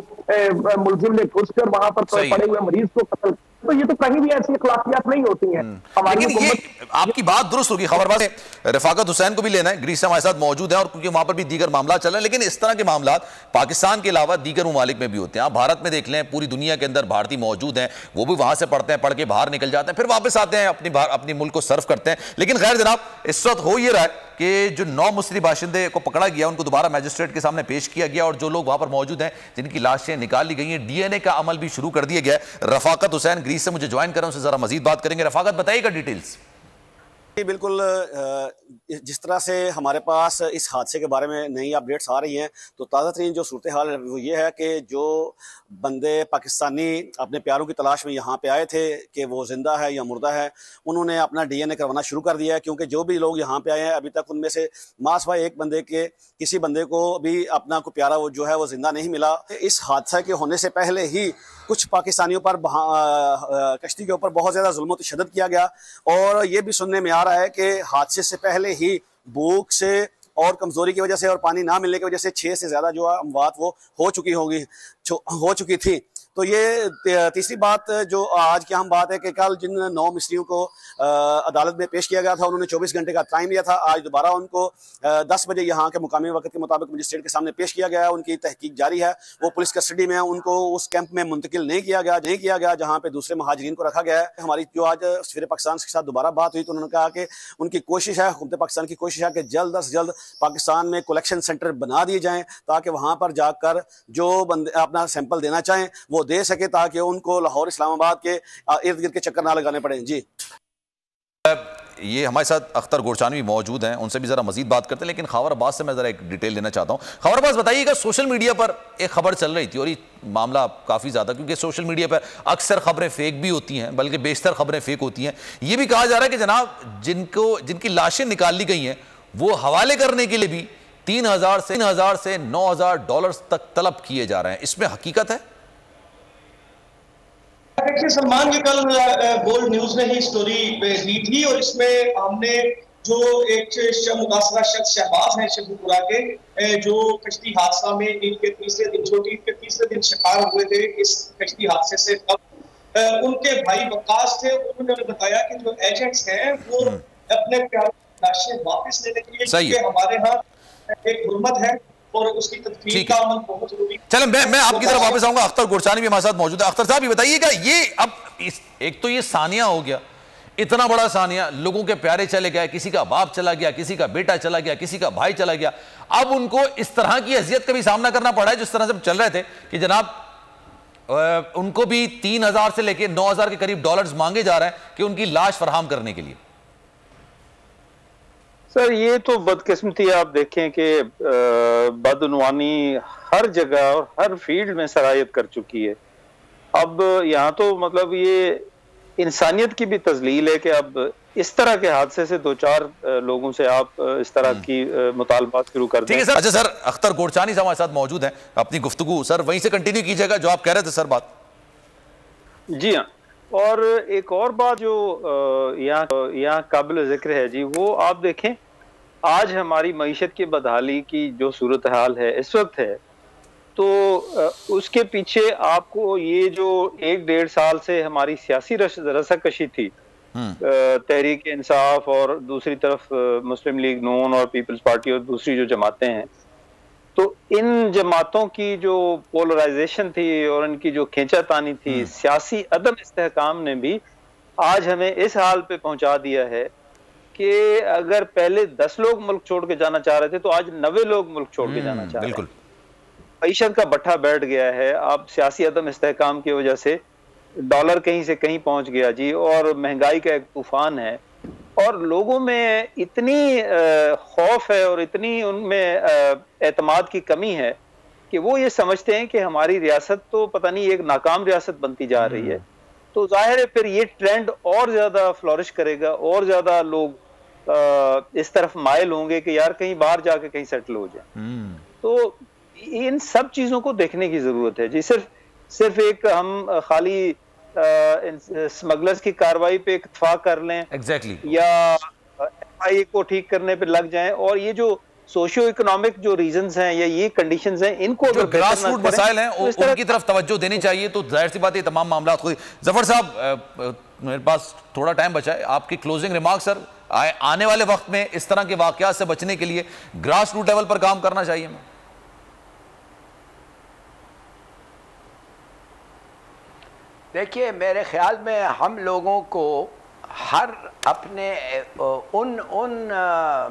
मुलजिम ने घुसकर वहां पर पड़े हुए मरीज को कत्ल, तो ये तो कहीं भी ऐसी अखलाकियात नहीं होती हैं। लेकिन ये आपकी बात दुरुस्त होगी, खबरबाज रफाकत हुसैन को भी लेना है, ग्रीस से हमारे साथ मौजूद है और क्योंकि वहां पर भी दीगर मामला चल रहे हैं, लेकिन इस तरह के मामला पाकिस्तान के अलावा दीगर ममालिक में भी होते हैं। आप भारत में देख लें, पूरी दुनिया के अंदर भारतीय मौजूद हैं, वो भी वहां से पढ़ते हैं, पढ़ के बाहर निकल जाते हैं, फिर वापस आते हैं, अपनी मुल्क को सर्व करते हैं। लेकिन खैर जनाब, इस वक्त हो ये रहा है कि जो 9 मुस्लिम बाशिंदे को पकड़ा गया, उनको दोबारा मैजिस्ट्रेट के सामने पेश किया गया और जो लोग वहां पर मौजूद हैं जिनकी लाशें निकाल ली गई हैं, डीएनए का अमल भी शुरू कर दिया गया है। रफाकत हुसैन ग्रीस से मुझे ज्वाइन करें, उनसे जरा मजीद बात करेंगे। रफाकत बताइएगा डिटेल्स। बिल्कुल, जिस तरह से हमारे पास इस हादसे के बारे में नई अपडेट्स आ रही हैं, तो ताज़ा तरीन जो सूरत हाल है वो ये है कि जो बंदे पाकिस्तानी अपने प्यारों की तलाश में यहाँ पे आए थे कि वो ज़िंदा है या मुर्दा है, उन्होंने अपना DNA करवाना शुरू कर दिया है। क्योंकि जो भी लोग यहाँ पे आए हैं अभी तक उनमें से मासवा एक बंदे के किसी बंदे को भी अपना को प्यारा वो जो है वो ज़िंदा नहीं मिला। इस हादसा के होने से पहले ही कुछ पाकिस्तानियों पर कश्ती के ऊपर बहुत ज़्यादा जुल्म व तशद्दुद किया गया, और ये भी सुनने में आ रहा है कि हादसे से पहले ही भूख से और कमज़ोरी की वजह से और पानी ना मिलने की वजह से 6 से ज़्यादा जो अमवात वो हो चुकी थी। तो ये तीसरी बात जो आज की अहम बात है कि कल जिन 9 मिस्त्रियों को अदालत में पेश किया गया था, उन्होंने 24 घंटे का टाइम लिया था। आज दोबारा उनको 10 बजे यहाँ के मुकामी वक्त के मुताबिक मजिस्ट्रेट के सामने पेश किया गया है। उनकी तहकीक जारी है, वो पुलिस कस्टडी में है। उनको उस कैंप में मुंतकिल नहीं किया गया जहाँ पे दूसरे महाजरीन को रखा गया है। हमारी जो आज सफीर पाकिस्तान के साथ दोबारा बात हुई तो उन्होंने कहा कि उनकी कोशिश है, हुकूमत पाकिस्तान की कोशिश है कि जल्द से जल्द पाकिस्तान में कलेक्शन सेंटर बना दिए जाएँ, ताकि वहाँ पर जाकर जो बंदे अपना सैंपल देना चाहें वो दे सके, ताकि उनको लाहौर इस्लामाबाद के इर्द गिर्द के चक्कर ना लगाने पड़े। जी, ये हमारे साथ अख्तर गोरचानी भी मौजूद हैं, उनसे भी जरा मजीद बात करते हैं। लेकिन खबर अब्बास से मैं जरा एक डिटेल लेना चाहता हूँ। खबर अब्बास, बताइएगा, सोशल मीडिया पर एक खबर चल रही थी और ये मामला काफ़ी ज़्यादा, क्योंकि सोशल मीडिया पर अक्सर खबरें फेक भी होती हैं, बल्कि बेशतर खबरें फेक होती हैं। ये भी कहा जा रहा है कि जनाब जिनकी लाशें निकाल ली गई हैं वो हवाले करने के लिए भी 3,000 से 9,000 डॉलर तक तलब किए जा रहे हैं। इसमें हकीकत है? देखिए सलमान, ये कल बोल्ड न्यूज ने ही स्टोरी दी थी और इसमें हमने जो एक मुतासरा शख्स शहबाज हैं शेखुपुरा के, जो कश्ती हादसा में ईद के तीसरे दिन शिकार हुए थे इस कश्ती हादसे से, तब उनके भाई वकास थे। उन्होंने बताया कि जो एजेंट्स हैं वो अपने प्यार लाशें वापस लेने के लिए, क्योंकि हमारे यहाँ एक हुर्मत है और उसकी तदफीन का अमल बहुत जरूरी। चलो मैं आपकी तरफ वापस आऊंगा। अख्तर गोरचानी भी हमारे साथ मौजूद है। अख्तर साहब, ये बताइएगा, ये अब एक तो ये सानिया हो गया, इतना बड़ा सानिया, लोगों के प्यारे चले गए, किसी का बाप चला गया, किसी का बेटा चला गया, किसी का भाई चला गया। अब उनको इस तरह की अजियत का भी सामना करना पड़ा है, जिस तरह से चल रहे थे कि जनाब उनको भी 3,000 से लेकर 9,000 के करीब डॉलर्स मांगे जा रहे हैं कि उनकी लाश फराहम करने के लिए। सर, ये तो बदकिस्मती, आप देखें कि बदउनवानी हर जगह और हर फील्ड में सरायत कर चुकी है। अब यहाँ तो मतलब ये इंसानियत की भी तजलील है कि अब इस तरह के हादसे से 2-4 लोगों से आप इस तरह की मुतालबात शुरू कर दें। ठीक है सर। अच्छा सर, अख्तर गोरचानी साहब हमारे साथ मौजूद हैं, अपनी गुफ्तगू सर वहीं से कंटिन्यू कीजिएगा जो आप कह रहे थे सर बात। जी हाँ, और एक और बात जो यहाँ काबिल जिक्र है जी, वो आप देखें, आज हमारी मईशत की बदहाली की जो सूरत हाल है इस वक्त है, तो उसके पीछे आपको ये जो 1-1.5 साल से हमारी सियासी रस्साकशी थी, तहरीक इंसाफ और दूसरी तरफ मुस्लिम लीग नून और पीपल्स पार्टी और दूसरी जो जमातें हैं, तो इन जमातों की जो पोलराइजेशन थी और इनकी जो खींचातानी थी, सियासी अदम इस्तेहकाम ने भी आज हमें इस हाल पे पहुंचा दिया है कि अगर पहले 10 लोग मुल्क छोड़ के जाना चाह रहे थे तो आज 90 लोग मुल्क छोड़ के जाना चाह रहे हैं। मईशत का भट्ठा बैठ गया है। अब सियासी अदम इस्तेहकाम की वजह से डॉलर कहीं से कहीं पहुंच गया जी, और महंगाई का एक तूफान है, और लोगों में इतनी खौफ है और इतनी उनमें एतमाद की कमी है कि वो ये समझते हैं कि हमारी रियासत तो पता नहीं एक नाकाम रियासत बनती जा रही है। तो जाहिर है फिर ये ट्रेंड और ज्यादा फ्लोरिश करेगा और ज्यादा लोग इस तरफ माइल होंगे कि यार कहीं बाहर जाके कहीं सेटल हो जाए। तो इन सब चीजों को देखने की जरूरत है जी। सिर्फ एक हम खाली स्मगलर्स की कार्रवाई पे इत्तेफाक कर लें या FIA को ठीक करने पे लग जाएं, और ये जो सोशियो इकोनॉमिक जो रीजंस हैं या ये कंडीशंस हैं, इनको जो ग्रास रूट मसाइल हैं उनकी तरफ तवज्जो देनी चाहिए। तो जाहिर सी बात है तमाम मामला खुद। जफर साहब, मेरे पास थोड़ा टाइम बचा है, आपकी क्लोजिंग रिमार्क सर। आने वाले वक्त में इस तरह के वाकयात से बचने के लिए ग्रास रूट लेवल पर काम करना चाहिए। देखिए, मेरे ख्याल में हम लोगों को हर अपने उन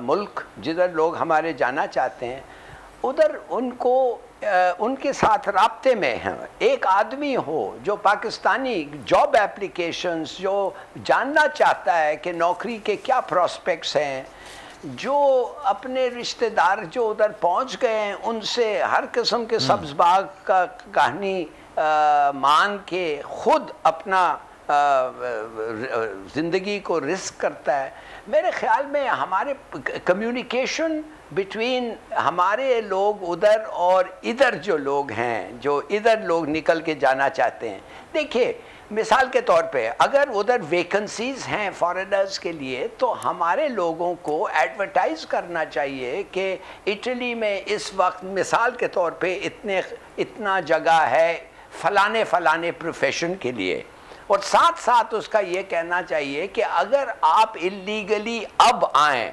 मुल्क जिधर लोग हमारे जाना चाहते हैं, उधर उनको उनके साथ राब्ते में हैं। एक आदमी हो जो पाकिस्तानी जॉब एप्लीकेशंस जो जानना चाहता है कि नौकरी के क्या प्रोस्पेक्ट्स हैं, जो अपने रिश्तेदार जो उधर पहुंच गए हैं उनसे हर किस्म के सब्ज बाग का कहानी मान के खुद अपना ज़िंदगी को रिस्क करता है। मेरे ख्याल में हमारे कम्युनिकेशन बिटवीन हमारे लोग उधर और इधर जो लोग हैं, जो इधर लोग निकल के जाना चाहते हैं, देखिए मिसाल के तौर पे अगर उधर वैकेंसीज़ हैं फॉरेनर्स के लिए तो हमारे लोगों को एडवर्टाइज़ करना चाहिए कि इटली में इस वक्त मिसाल के तौर पे इतना जगह है फ़लाने प्रोफेशन के लिए, और साथ साथ उसका ये कहना चाहिए कि अगर आप इल्लीगली अब आएँ,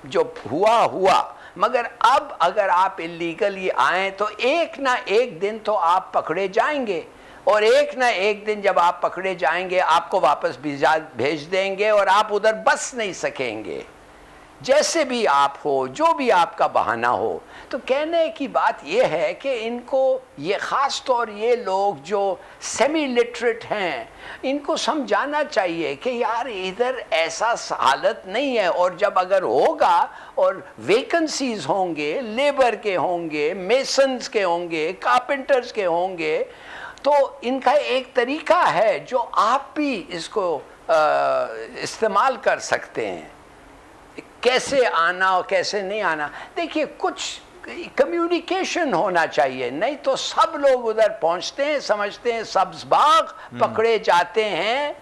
जो हुआ मगर अब अगर आप इल्लीगली आएँ तो एक ना एक दिन तो आप पकड़े जाएंगे, और एक ना एक दिन जब आप पकड़े जाएंगे आपको वापस भेज देंगे और आप उधर बस नहीं सकेंगे, जैसे भी आप हो, जो भी आपका बहाना हो। तो कहने की बात यह है कि इनको ये ख़ास तौर ये लोग जो सेमी लिटरेट हैं इनको समझाना चाहिए कि यार इधर ऐसा हालत नहीं है, और जब अगर होगा और वैकेंसीज़ होंगे, लेबर के होंगे, मेसन्स के होंगे, कारपेंटर्स के होंगे, तो इनका एक तरीका है जो आप भी इसको इस्तेमाल कर सकते हैं, कैसे आना और कैसे नहीं आना। देखिए कुछ कम्युनिकेशन होना चाहिए, नहीं तो सब लोग उधर पहुंचते हैं, समझते हैं सब्ज बाग, पकड़े जाते हैं,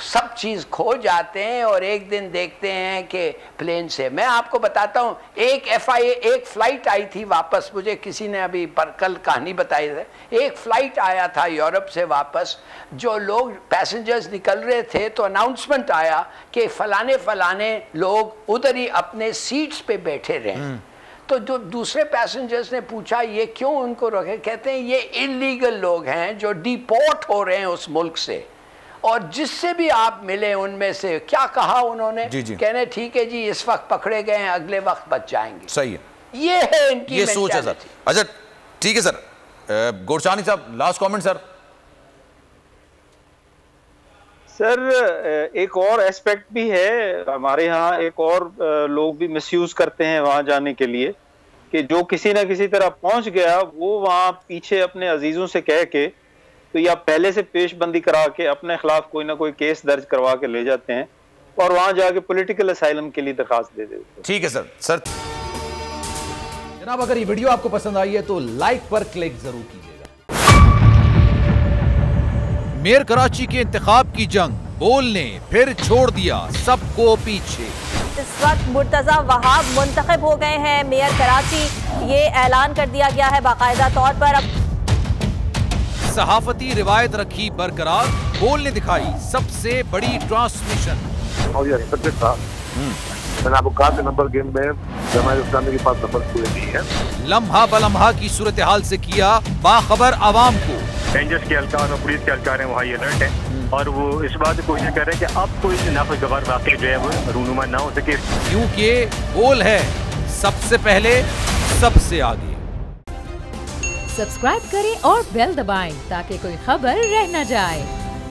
सब चीज़ खो जाते हैं, और एक दिन देखते हैं कि प्लेन से। मैं आपको बताता हूँ एक फ़्लाइट आई थी वापस, मुझे किसी ने अभी कल कहानी बताई है, एक फ़्लाइट आया था यूरोप से वापस, जो लोग पैसेंजर्स निकल रहे थे तो अनाउंसमेंट आया कि फ़लाने लोग उधर ही अपने सीट्स पे बैठे रहे। तो जो दूसरे पैसेंजर्स ने पूछा ये क्यों उनको रोके, कहते हैं ये इलीगल लोग हैं जो डिपोर्ट हो रहे हैं उस मुल्क से, और जिससे भी आप मिले उनमें से क्या कहा उन्होंने, कहने ठीक है जी इस वक्त पकड़े गए हैं, अगले वक्त बच जाएंगे। सही है, ये है इनकी ये सोच है सर। अच्छा ठीक है सर, गोरचानी साहब लास्ट कमेंट सर। सर एक और एस्पेक्ट भी है हमारे यहाँ, एक और लोग भी मिसयूज करते हैं वहां जाने के लिए, कि जो किसी ना किसी तरह पहुंच गया वो वहां पीछे अपने अजीजों से कह के तो या पहले से पेशबंदी करा के अपने खिलाफ कोई ना कोई केस दर्ज करवा के ले जाते हैं और वहां जाके पॉलिटिकल असाइलम के लिए दरखास्त दे देते हैं। ठीक है सर जनाब, अगर ये वीडियो आपको पसंद आई है तो लाइक पर क्लिक जरूर कीजिएगा। मेयर कराची के इंतखाब की जंग, बोल ने फिर छोड़ दिया सबको पीछे। इस वक्त मुर्तजा वहाब मुंतखब हो गए हैं मेयर कराची, ये ऐलान कर दिया गया है बाकायदा तौर पर। अब सहाफती रिवायत रखी बरकरार, बोल ने दिखाई सबसे बड़ी ट्रांसमिशन। मैंने आपको कहा कि नंबर गेम में जमात इस्लामी के पास नंबर पूरे नहीं है। लम्हा बलम्हा की सूरत हाल से किया बाखबर आवाम को। रेंजर्स के एहलकार और पुलिस के एहलकार हैं वो हाई अलर्ट है और वो इस बात की कोशिश कर रहे हैं कि अब कोई नाखुशगवार वाक़या जो है वो रूनुमा ना हो सके, क्योंकि बोल है सबसे पहले सबसे आगे। सब्सक्राइब करें और बेल दबाएं ताकि कोई खबर रह न जाए।